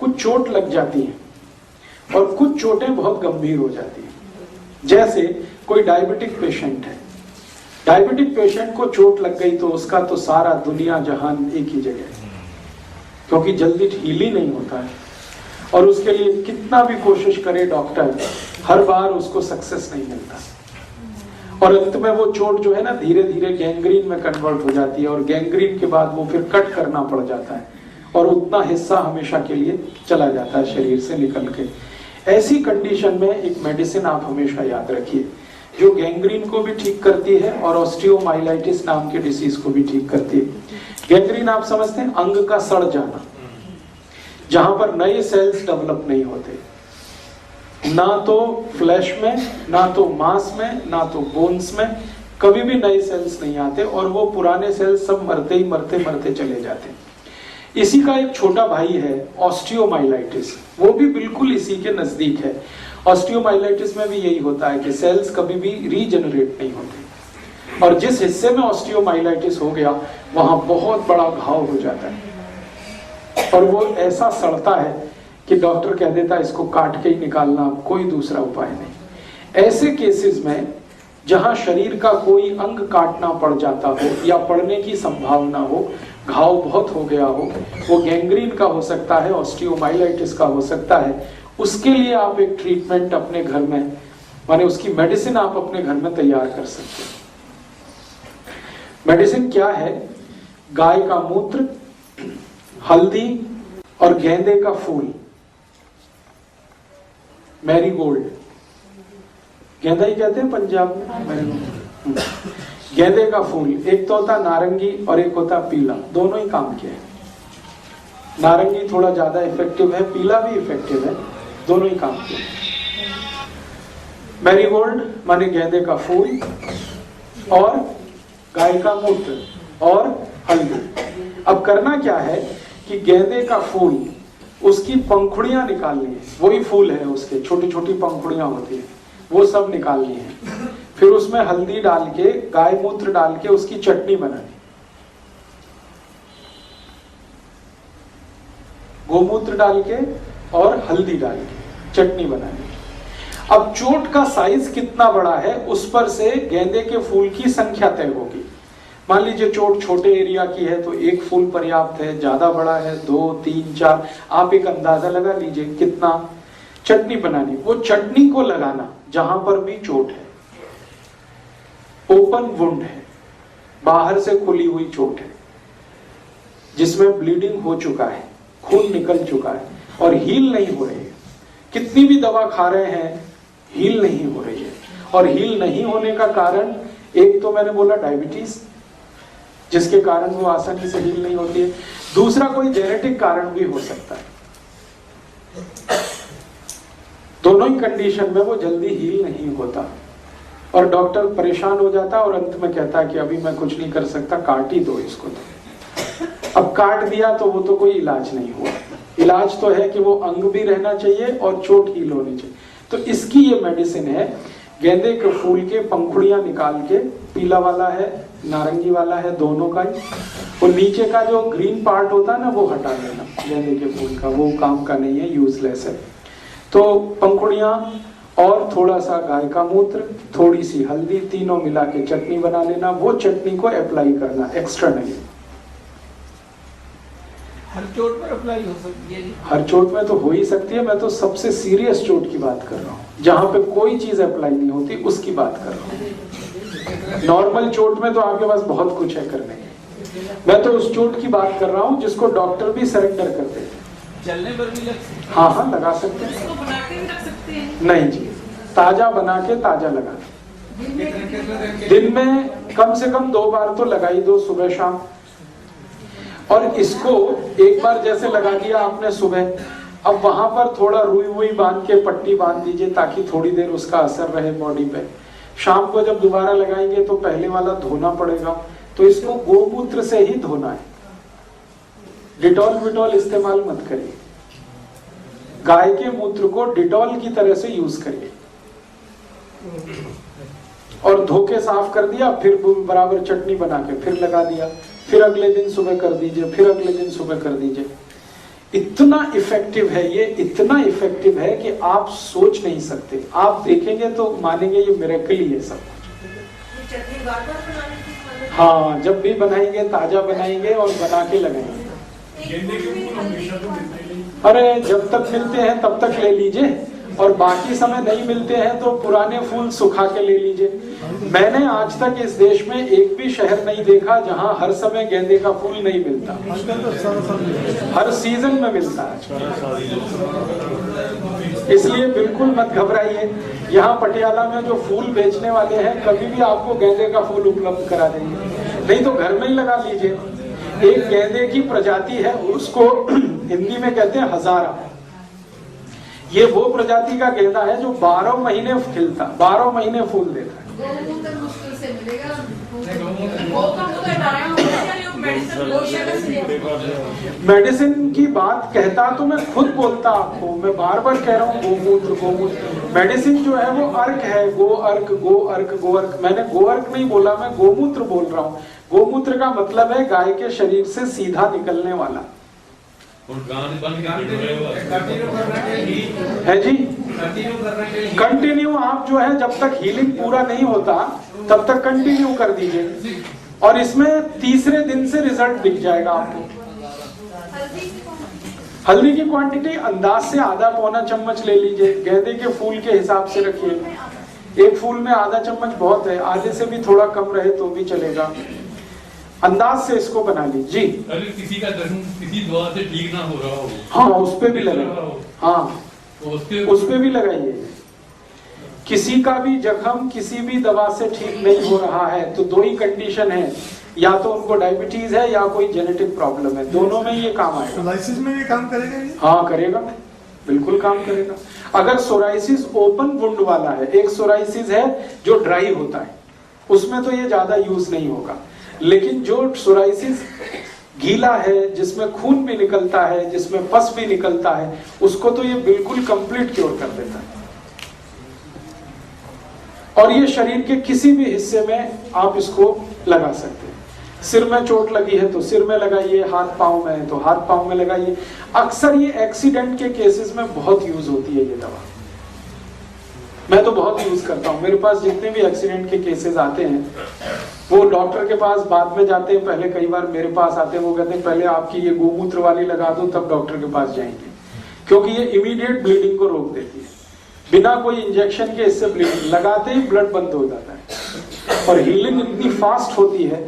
कुछ चोट लग जाती है और कुछ चोटें बहुत गंभीर हो जाती हैं। जैसे कोई डायबिटिक पेशेंट है, डायबिटिक पेशेंट को चोट लग गई तो उसका तो सारा दुनिया जहान एक ही जगह है, क्योंकि जल्दी हील ही नहीं होता है और उसके लिए कितना भी कोशिश करे डॉक्टर, हर बार उसको सक्सेस नहीं मिलता और अंत में वो चोट जो है ना धीरे धीरे गैंग्रीन में कन्वर्ट हो जाती है और गैंग्रीन के बाद वो फिर कट करना पड़ जाता है और उतना हिस्सा हमेशा के लिए चला जाता है शरीर से निकल के। ऐसी कंडीशन में एक मेडिसिन आप हमेशा याद रखिए जो गैंग्रीन को भी ठीक करती है और ऑस्टियोमाइलाइटिस नाम के डिसीज को भी ठीक करती है। गैंग्रीन आप समझते हैं अंग का सड़ जाना, जहां पर नए सेल्स डेवलप नहीं होते, ना तो फ्लैश में, ना तो मांस में, ना तो बोन्स में, कभी भी नए सेल्स नहीं आते और वो पुराने सेल्स सब मरते ही मरते चले जाते। इसी का एक छोटा भाई है ऑस्टियोमाइलाइटिस, वो भी बिल्कुल इसी के नजदीक है। ऑस्टियोमाइलाइटिस में भी यही होता है कि सेल्स कभी भी रीजनरेट नहीं होते और जिस हिस्से में ऑस्टियोमाइलाइटिस हो गया वहां बहुत बड़ा घाव हो जाता है और वो ऐसा सड़ता है कि डॉक्टर कह देता है इसको काट के ही निकालना, कोई दूसरा उपाय नहीं। ऐसे केसेस में जहां शरीर का कोई अंग काटना पड़ जाता हो या पड़ने की संभावना हो, घाव बहुत हो गया हो, वो गैंग्रीन का हो सकता है, ऑस्टियोमाइलाइटिस का हो सकता है, उसके लिए आप एक ट्रीटमेंट अपने घर में, माने उसकी मेडिसिन आप अपने घर में तैयार कर सकते हैं। मेडिसिन क्या है? गाय का मूत्र, हल्दी और गेंदे का फूल, मैरीगोल्ड, गेंदा ही कहते हैं पंजाब में, गेंदे का फूल, एक तो होता नारंगी और एक होता पीला, दोनों ही काम के हैं। नारंगी थोड़ा ज्यादा इफेक्टिव है, पीला भी इफेक्टिव है, दोनों ही काम के हैं। मैरीगोल्ड माने गेंदे का फूल और गाय का मूत्र और हल्दी। अब करना क्या है कि गेंदे का फूल, उसकी पंखुड़ियां निकालनी है, वही फूल है उसके, छोटी छोटी पंखुड़ियां होती है, वो सब निकालनी है। फिर उसमें हल्दी डाल के, गाय मूत्र डाल के उसकी चटनी बनानी, गोमूत्र डाल के और हल्दी डाल के चटनी बनानी। अब चोट का साइज कितना बड़ा है उस पर से गेंदे के फूल की संख्या तय होगी। मान लीजिए चोट छोटे एरिया की है तो एक फूल पर्याप्त है, ज्यादा बड़ा है 2, 3, 4, आप एक अंदाजा लगा लीजिए कितना। चटनी बनानी, वो चटनी को लगाना जहां पर भी चोट है, ओपन वुंड है, बाहर से खुली हुई चोट है जिसमें ब्लीडिंग हो चुका है, खून निकल चुका है और हील नहीं हो रही है, कितनी भी दवा खा रहे हैं हील नहीं हो रही है। और हील नहीं होने का कारण, एक तो मैंने बोला डायबिटीज, जिसके कारण वो आसानी से हील नहीं होती है, दूसरा कोई जेनेटिक कारण भी हो सकता है। दोनों ही कंडीशन में वो जल्दी हील नहीं होता और डॉक्टर परेशान हो जाता और अंत में कहता है कि अभी मैं कुछ नहीं कर सकता, काट ही दो इसको। तो अब काट दिया तो वो तो कोई इलाज नहीं हुआ। इलाज तो है कि वो अंग भी रहना चाहिए और चोट हील होनी चाहिए। तो इसकी ये मेडिसिन है, गेंदे के फूल के पंखुड़ियां निकाल के, पीला वाला है नारंगी वाला है, दोनों का ही, और नीचे का जो ग्रीन पार्ट होता है ना वो हटा देना गेंदे के फूल का, वो काम का नहीं है, यूजलेस है। तो पंखुड़ियां और थोड़ा सा गाय का मूत्र, थोड़ी सी हल्दी, तीनों मिला के चटनी बना लेना, वो चटनी को अप्लाई करना, एक्स्ट्रा नहीं। हर चोट पर अप्लाई हो सकती है? हर चोट में तो हो ही सकती है, मैं तो सबसे सीरियस चोट की बात कर रहा हूँ, जहां पे कोई चीज अप्लाई नहीं होती उसकी बात कर रहा हूँ। नॉर्मल चोट में तो आपके पास बहुत कुछ है करने के, मैं तो उस चोट की बात कर रहा हूँ जिसको डॉक्टर भी सरेंडर करते हैं। जलने पर भी लग सकते हैं? हाँ हाँ लगा सकते हैं। इसको बना के भी रख सकते हैं? नहीं जी, ताजा बना के ताजा लगा, दिन में कम से कम 2 बार तो लगा ही दो, सुबह शाम। और इसको एक बार जैसे लगा दिया आपने सुबह, अब वहां पर थोड़ा रुई वुई बांध के पट्टी बांध दीजिए ताकि थोड़ी देर उसका असर रहे बॉडी पे। शाम को जब दोबारा लगाएंगे तो पहले वाला धोना पड़ेगा, तो इसको गोमूत्र से ही धोना है, डिटॉल विटॉल इस्तेमाल मत करिए। गाय के मूत्र को डिटॉल की तरह से यूज करिए और धो के साफ कर दिया, फिर बराबर चटनी बना के फिर लगा दिया, फिर अगले दिन सुबह कर दीजिए, फिर अगले दिन सुबह कर दीजिए। इतना इफेक्टिव है ये, इतना इफेक्टिव है कि आप सोच नहीं सकते। आप देखेंगे तो मानेंगे ये मिरेकल ही है सब कुछ। चटनी बार-बार बनाने की? हाँ, जब भी बनाएंगे ताजा बनाएंगे और बना के लगाएंगे। अरे जब तक मिलते हैं तब तक ले लीजिए, और बाकी समय नहीं मिलते हैं तो पुराने फूल सुखा के ले लीजिए। मैंने आज तक इस देश में एक भी शहर नहीं देखा जहां हर समय गेंदे का फूल नहीं मिलता, हर सीजन में मिलता है। इसलिए बिल्कुल मत घबराइए। यहाँ पटियाला में जो फूल बेचने वाले हैं कभी भी आपको गेंदे का फूल उपलब्ध करा देंगे, नहीं तो घर में ही लगा लीजिए। एक गेंदे की प्रजाति है, उसको हिंदी में कहते हैं हजारा। ये वो प्रजाति का गेंदा है जो 12 महीने खिलता, 12 महीने फूल देता है। मुश्किल से मिलेगा। मेडिसिन की बात कहता तो मैं खुद बोलता आपको, मैं बार बार कह रहा हूँ गोमूत्र गोमूत्र। मेडिसिन जो है वो अर्क है, गो अर्क गो अर्क गो अर्क। मैंने गो अर्क नहीं बोला, मैं गोमूत्र बोल रहा हूँ। गोमूत्र का मतलब है गाय के शरीर से सीधा निकलने वाला है जी। कंटिन्यू आप जो है जब तक हीलिंग पूरा नहीं होता तब तक कंटिन्यू कर दीजिए, और इसमें तीसरे दिन से रिजल्ट दिख जाएगा आपको। हल्दी की क्वांटिटी अंदाज से आधा पौना चम्मच ले लीजिए, गेंदे के फूल के हिसाब से रखिए। एक फूल में आधा चम्मच बहुत है, आधे से भी थोड़ा कम रहे तो भी चलेगा। अंदाज से इसको बना लीजिए। अगर किसी का दर्द किसी दवा से ठीक ना हो रहा हो, हाँ उस पे भी लगाइए। हाँ तो उस पे भी लगाइए। किसी का भी जख्म किसी भी दवा से ठीक नहीं हो रहा है तो दो ही कंडीशन है, या तो उनको डायबिटीज है या कोई जेनेटिक प्रॉब्लम है, दोनों में ये काम आएगा। सोराइसिस में भी काम करेगा ये? हाँ करेगा, बिल्कुल काम करेगा। अगर सोराइसिस ओपन वुंड वाला है, एक सोराइसिस है जो ड्राई होता है, उसमें तो ये ज्यादा यूज नहीं होगा। लेकिन जो सोराइसिस गीला है, जिसमें खून भी निकलता है, जिसमें पस भी निकलता है, उसको तो ये बिल्कुल कंप्लीट क्योर कर देता है। और ये शरीर के किसी भी हिस्से में आप इसको लगा सकते हैं। सिर में चोट लगी है तो सिर में लगाइए, हाथ पांव में है तो हाथ पांव में लगाइए। अक्सर ये एक्सीडेंट के केसेस में बहुत यूज होती है ये दवा। मैं तो बहुत यूज करता हूँ। मेरे पास जितने भी एक्सीडेंट के केसेस आते हैं वो डॉक्टर के पास बाद में जाते हैं, पहले कई बार मेरे पास आते हैं। वो कहते हैं पहले आपकी ये गोमूत्र वाली लगा दो तब डॉक्टर के पास जाएंगे, क्योंकि ये इमीडिएट ब्लीडिंग को रोक देती है। बिना कोई इंजेक्शन के इससे ब्लीडिंग लगाते ही ब्लड बंद हो जाता है, और हीलिंग इतनी फास्ट होती है।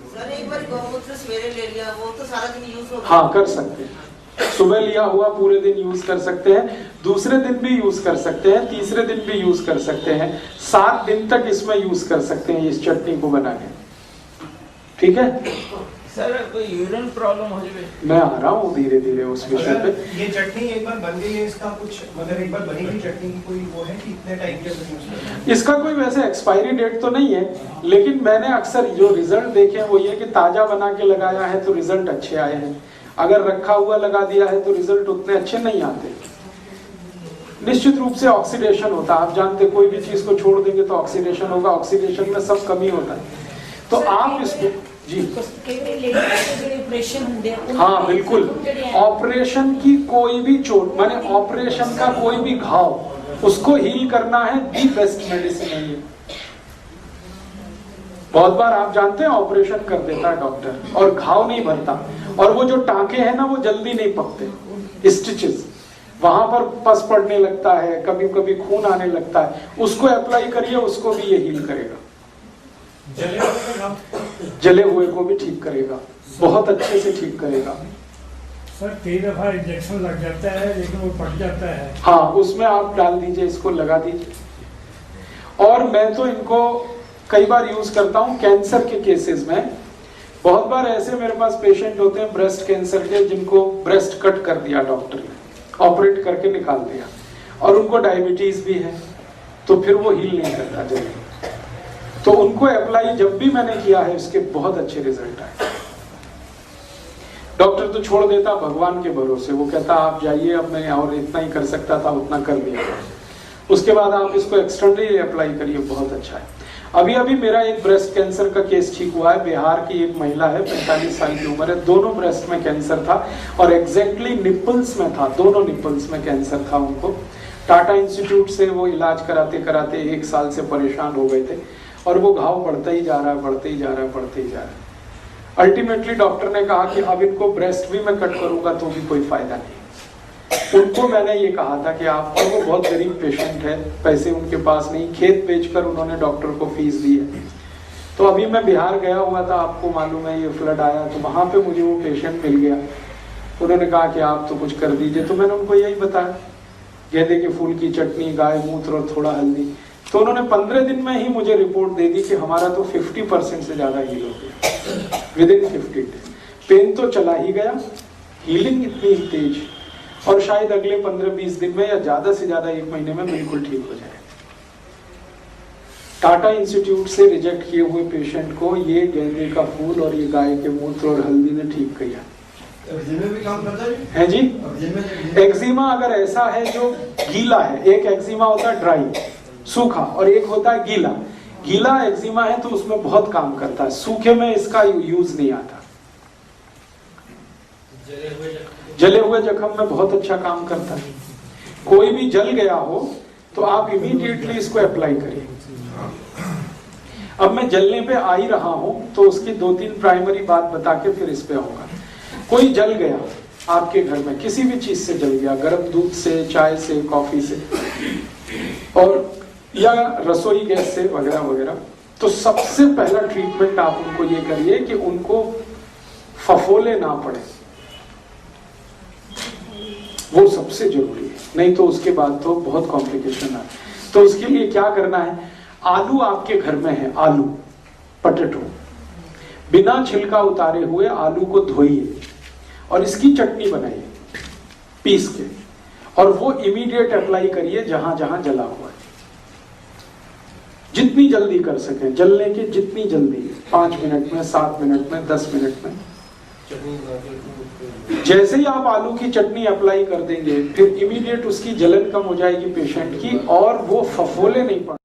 सर एक बार गौमूत्र सवेरे ले लिया, वो तो सारा दिन यूज होगा? हाँ कर सकते हैं, सुबह लिया हुआ पूरे दिन यूज कर सकते हैं, दूसरे दिन भी यूज कर सकते हैं, तीसरे दिन भी यूज कर सकते हैं, 7 दिन तक इसमें यूज कर सकते हैं इस चटनी को बना के। ठीक है सर, कोई यूरिन प्रॉब्लम हो जाए? मैं आ रहा हूँ धीरे धीरे उस विषय पे। ये चटनी एक बार बन गई है, इसका कुछ मतलब एक बार बनी हुई चटनी की कोई वो है कि इतने टाइम के अंदर यूज करना है? इसका कोई वैसे एक्सपायरी डेट तो नहीं है, लेकिन मैंने अक्सर जो रिजल्ट देखे हैं वो ये कि ताजा बना के लगाया है तो रिजल्ट अच्छे आए हैं। अगर रखा हुआ लगा दिया है तो रिजल्ट उतने अच्छे नहीं आते। निश्चित रूप से ऑक्सीडेशन होता है, आप जानते कोई भी चीज को छोड़ देंगे तो ऑक्सीडेशन होगा, ऑक्सीडेशन में सब कमी होता है। तो आप इसको जी हाँ बिल्कुल, ऑपरेशन की कोई भी चोट माने ऑपरेशन का कोई भी घाव, उसको हील करना है दी बेस्ट मेडिसिन है ये। बहुत बार आप जानते हैं ऑपरेशन कर देता है डॉक्टर और घाव नहीं भरता, और वो जो टांके हैं ना वो जल्दी नहीं पकते, स्टिचेस वहां पर पस पड़ने लगता है, कभी कभी खून आने लगता है। उसको अप्लाई करिए, उसको भी ये हील करेगा। जले हुए को भी ठीक करेगा, बहुत अच्छे से ठीक करेगा। सर कई दफा इंजेक्शन लग जाता है लेकिन वो पट जाता है। हाँ उसमें आप डाल दीजिए, इसको लगा दीजिए। और मैं तो इनको कई बार यूज करता हूँ कैंसर के केसेस में। बहुत बार ऐसे मेरे पास पेशेंट होते हैं ब्रेस्ट कैंसर के, जिनको ब्रेस्ट कट कर दिया डॉक्टर ने, ऑपरेट करके निकाल दिया, और उनको डायबिटीज भी है, तो फिर वो हील नहीं करता जल्दी। तो उनको अप्लाई जब भी मैंने किया है उसके बहुत अच्छे रिजल्ट आए। डॉक्टर तो छोड़ देता भगवान के भरोसे, वो कहता आप जाइए, अब मैं और इतना ही कर सकता था उतना कर दिया। उसके बाद आप इसको एक्सटर्नली अप्लाई करिए, बहुत अच्छा है। अभी अभी मेरा एक ब्रेस्ट कैंसर का केस ठीक हुआ है। बिहार की एक महिला है, 45 साल की उम्र है, दोनों ब्रेस्ट में कैंसर था और एग्जैक्टली निपल्स में था, दोनों निपल्स में कैंसर था उनको। टाटा इंस्टीट्यूट से वो इलाज कराते कराते 1 साल से परेशान हो गए थे और वो घाव बढ़ता ही जा रहा है, बढ़ते ही जा रहा है, बढ़ते ही जा रहा है। अल्टीमेटली डॉक्टर ने कहा कि अब इनको ब्रेस्ट भी मैं कट करूंगा तो भी कोई फायदा नहीं। उनको मैंने ये कहा था कि आप, और वो बहुत गरीब पेशेंट है, पैसे उनके पास नहीं, खेत बेचकर उन्होंने डॉक्टर को फीस दी है। तो अभी मैं बिहार गया हुआ था, आपको मालूम है ये फ्लड आया, तो वहां पे मुझे वो पेशेंट मिल गया। उन्होंने कहा कि आप तो कुछ कर दीजिए, तो मैंने उनको यही बताया, गेंदे के फूल की चटनी, गाय मूत्र और थोड़ा हल्दी। तो उन्होंने 15 दिन में ही मुझे रिपोर्ट दे दी कि हमारा तो 50% से ज्यादा हील हो गया विदिन 50 डेज। पेन तो चला ही गया, हीलिंग इतनी ही तेज, और शायद अगले 15-20 दिन में या ज्यादा से ज्यादा 1 महीने में बिल्कुल ठीक हो जाए। टाटा इंस्टीट्यूट से रिजेक्ट किए हुए पेशेंट को ये गेंदे का फूल और ये गाय के मूत्र और हल्दी ने ठीक किया भी काम करता है जी। एक्जिमा अगर ऐसा है जो गीला है, एक एक्जिमा होता है ड्राई सूखा और एक होता है गीला। गीला एक्जिमा है तो उसमें बहुत काम करता है, सूखे में इसका यूज नहीं आता। जले हुए जख्म में बहुत अच्छा काम करता है। कोई भी जल गया हो तो आप इमीडिएटली इसको अप्लाई करिए। अब मैं जलने पे आ ही रहा हूं तो उसकी 2-3 प्राइमरी बात बता के फिर इस पे होगा। कोई जल गया आपके घर में, किसी भी चीज से जल गया, गर्म दूध से, चाय से, कॉफी से, और या रसोई गैस से वगैरह वगैरह, तो सबसे पहला ट्रीटमेंट आप उनको ये करिए कि उनको फफोले ना पड़े, वो सबसे जरूरी है, नहीं तो उसके बाद तो बहुत कॉम्प्लिकेशन है। तो उसके लिए क्या करना है, आलू आपके घर में है, आलू पटेटो, बिना छिलका उतारे हुए आलू को धोइए और इसकी चटनी बनाइए पीस के, और वो इमीडिएट अप्लाई करिए जहां जहां जला हुआ है। जितनी जल्दी कर सके, जलने के जितनी जल्दी, 5 मिनट में, 7 मिनट में, 10 मिनट में। जैसे ही आप आलू की चटनी अप्लाई कर देंगे फिर इमीडिएट उसकी जलन कम हो जाएगी पेशेंट की, और वो फफोले नहीं पड़